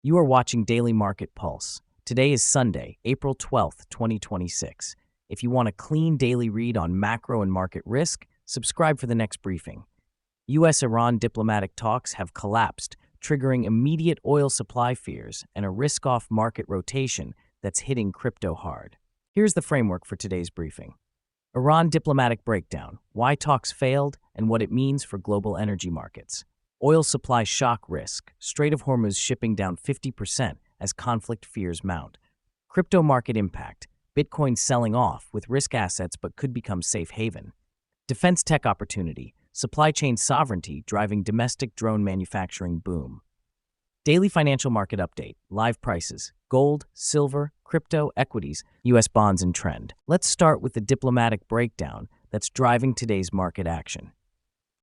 You are watching Daily Market Pulse. Today is Sunday, April 12th, 2026. If you want a clean daily read on macro and market risk, subscribe for the next briefing. U.S.-Iran diplomatic talks have collapsed, triggering immediate oil supply fears and a risk-off market rotation that's hitting crypto hard. Here's the framework for today's briefing. Iran diplomatic breakdown, why talks failed and what it means for global energy markets. Oil supply shock risk, Strait of Hormuz shipping down 50% as conflict fears mount. Crypto market impact, Bitcoin selling off with risk assets but could become safe haven. Defense tech opportunity, supply chain sovereignty driving domestic drone manufacturing boom. Daily financial market update, live prices, gold, silver, crypto, equities, U.S. bonds in trend. Let's start with the diplomatic breakdown that's driving today's market action.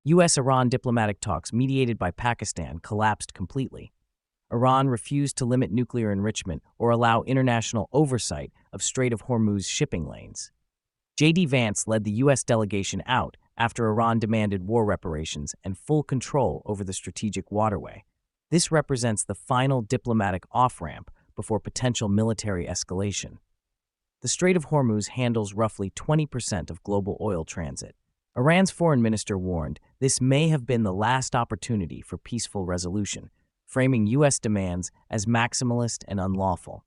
U.S.-Iran diplomatic talks mediated by Pakistan collapsed completely. Iran refused to limit nuclear enrichment or allow international oversight of Strait of Hormuz shipping lanes. J.D. Vance led the U.S. delegation out after Iran demanded war reparations and full control over the strategic waterway. This represents the final diplomatic off-ramp before potential military escalation. The Strait of Hormuz handles roughly 20% of global oil transit. Iran's foreign minister warned this may have been the last opportunity for peaceful resolution, framing U.S. demands as maximalist and unlawful.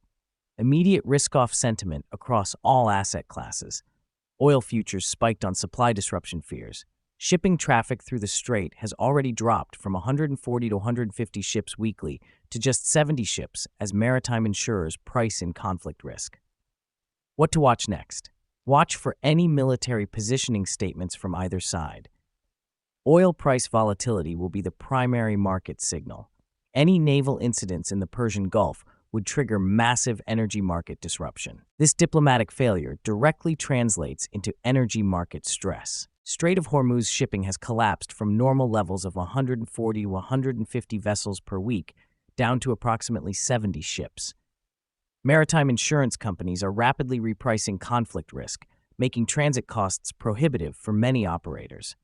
Immediate risk-off sentiment across all asset classes. Oil futures spiked on supply disruption fears. Shipping traffic through the strait has already dropped from 140 to 150 ships weekly to just 70 ships as maritime insurers price in conflict risk. What to watch next? Watch for any military positioning statements from either side. Oil price volatility will be the primary market signal. Any naval incidents in the Persian Gulf would trigger massive energy market disruption. This diplomatic failure directly translates into energy market stress. Strait of Hormuz shipping has collapsed from normal levels of 140 to 150 vessels per week down to approximately 70 ships. Maritime insurance companies are rapidly repricing conflict risk, making transit costs prohibitive for many operators.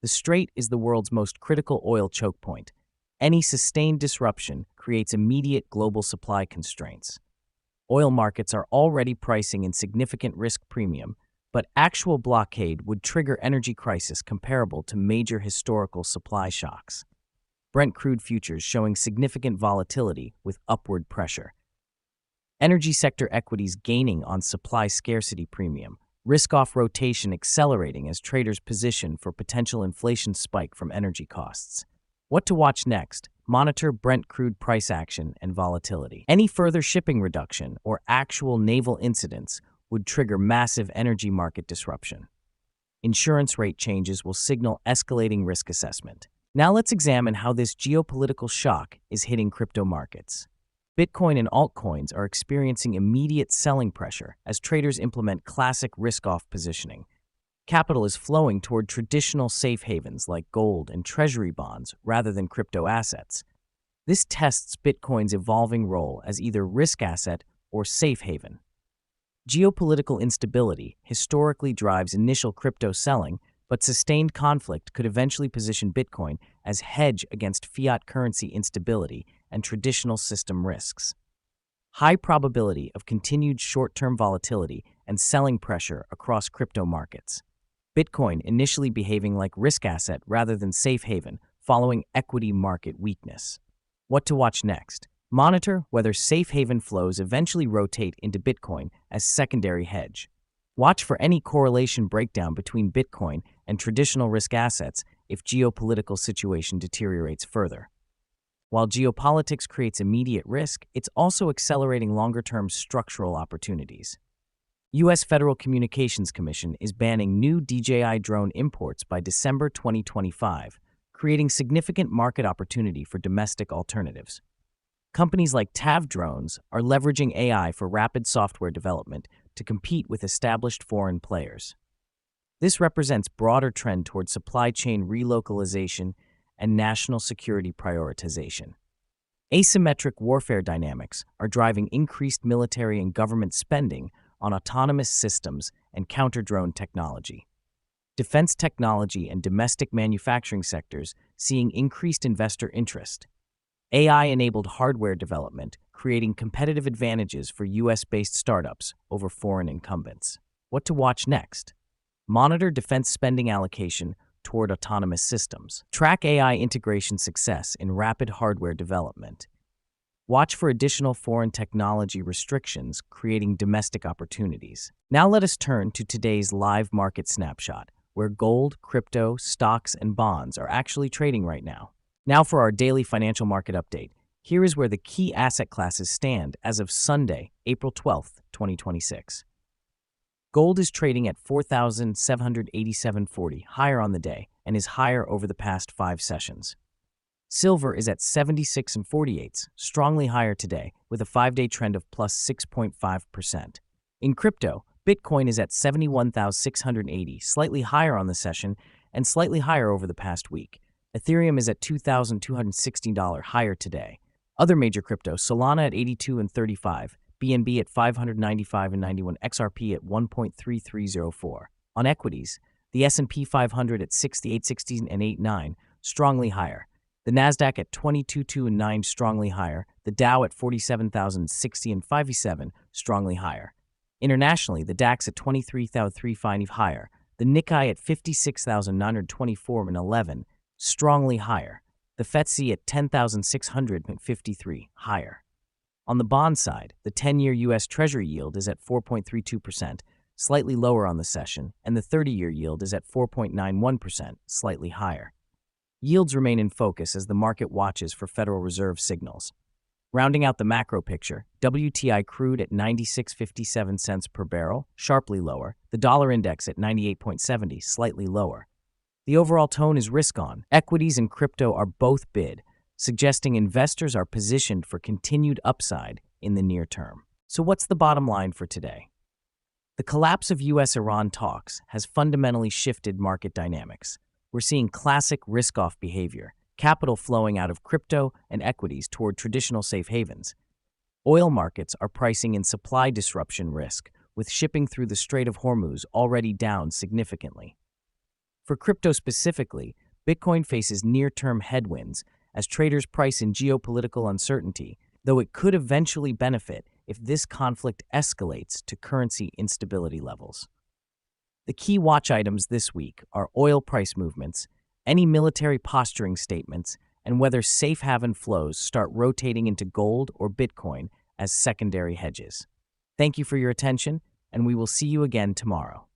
The strait is the world's most critical oil choke point. Any sustained disruption creates immediate global supply constraints. Oil markets are already pricing in significant risk premium, but actual blockade would trigger energy crisis comparable to major historical supply shocks. Brent crude futures showing significant volatility with upward pressure. Energy sector equities gaining on supply scarcity premium, risk-off rotation accelerating as traders position for potential inflation spike from energy costs. What to watch next? Monitor Brent crude price action and volatility. Any further shipping reduction or actual naval incidents would trigger massive energy market disruption. Insurance rate changes will signal escalating risk assessment. Now let's examine how this geopolitical shock is hitting crypto markets. Bitcoin and altcoins are experiencing immediate selling pressure as traders implement classic risk-off positioning. Capital is flowing toward traditional safe havens like gold and treasury bonds rather than crypto assets. This tests Bitcoin's evolving role as either risk asset or safe haven. Geopolitical instability historically drives initial crypto selling, but sustained conflict could eventually position Bitcoin as hedge against fiat currency instability and traditional system risks. High probability of continued short-term volatility and selling pressure across crypto markets. Bitcoin initially behaving like risk asset rather than safe haven following equity market weakness. What to watch next? Monitor whether safe haven flows eventually rotate into Bitcoin as secondary hedge. Watch for any correlation breakdown between Bitcoin and traditional risk assets if geopolitical situation deteriorates further. While geopolitics creates immediate risk, it's also accelerating longer-term structural opportunities. U.S. Federal Communications Commission is banning new DJI drone imports by December 2025, creating significant market opportunity for domestic alternatives. Companies like TAV Drones are leveraging AI for rapid software development to compete with established foreign players. This represents broader trend toward supply chain relocalization and national security prioritization. Asymmetric warfare dynamics are driving increased military and government spending on autonomous systems and counter-drone technology. Defense technology and domestic manufacturing sectors seeing increased investor interest. AI-enabled hardware development, creating competitive advantages for US-based startups over foreign incumbents. What to watch next? Monitor defense spending allocation toward autonomous systems. Track AI integration success in rapid hardware development. Watch for additional foreign technology restrictions creating domestic opportunities. Now let us turn to today's live market snapshot, where gold, crypto, stocks, and bonds are actually trading right now. Now for our daily financial market update. Here is where the key asset classes stand as of Sunday, April 12th, 2026. Gold is trading at $4,787.40, higher on the day, and is higher over the past 5 sessions. Silver is at 76.48, strongly higher today, with a 5-day trend of plus 6.5%. In crypto, Bitcoin is at 71,680, slightly higher on the session and slightly higher over the past week. Ethereum is at $2,216 higher today. Other major crypto, Solana at 82.35, BNB at 595.91, XRP at 1.3304. On equities, the S&P 500 at 68.16.89, strongly higher. The Nasdaq at 22.2.9, strongly higher. The Dow at 47,060.57, strongly higher. Internationally, the DAX at 23,035 higher. The Nikkei at 56,924.11, strongly higher. The FTSE at 10,653 higher. On the bond side, the 10-year U.S. Treasury yield is at 4.32%, slightly lower on the session, and the 30-year yield is at 4.91%, slightly higher. Yields remain in focus as the market watches for Federal Reserve signals. Rounding out the macro picture, WTI crude at 96.57 cents per barrel, sharply lower. The dollar index at 98.70, slightly lower. The overall tone is risk-on. Equities and crypto are both bid, suggesting investors are positioned for continued upside in the near term. So what's the bottom line for today? The collapse of US-Iran talks has fundamentally shifted market dynamics. We're seeing classic risk-off behavior, capital flowing out of crypto and equities toward traditional safe havens. Oil markets are pricing in supply disruption risk, with shipping through the Strait of Hormuz already down significantly. For crypto specifically, Bitcoin faces near-term headwinds as traders price in geopolitical uncertainty, though it could eventually benefit if this conflict escalates to currency instability levels. The key watch items this week are oil price movements, any military posturing statements, and whether safe haven flows start rotating into gold or Bitcoin as secondary hedges. Thank you for your attention, and we will see you again tomorrow.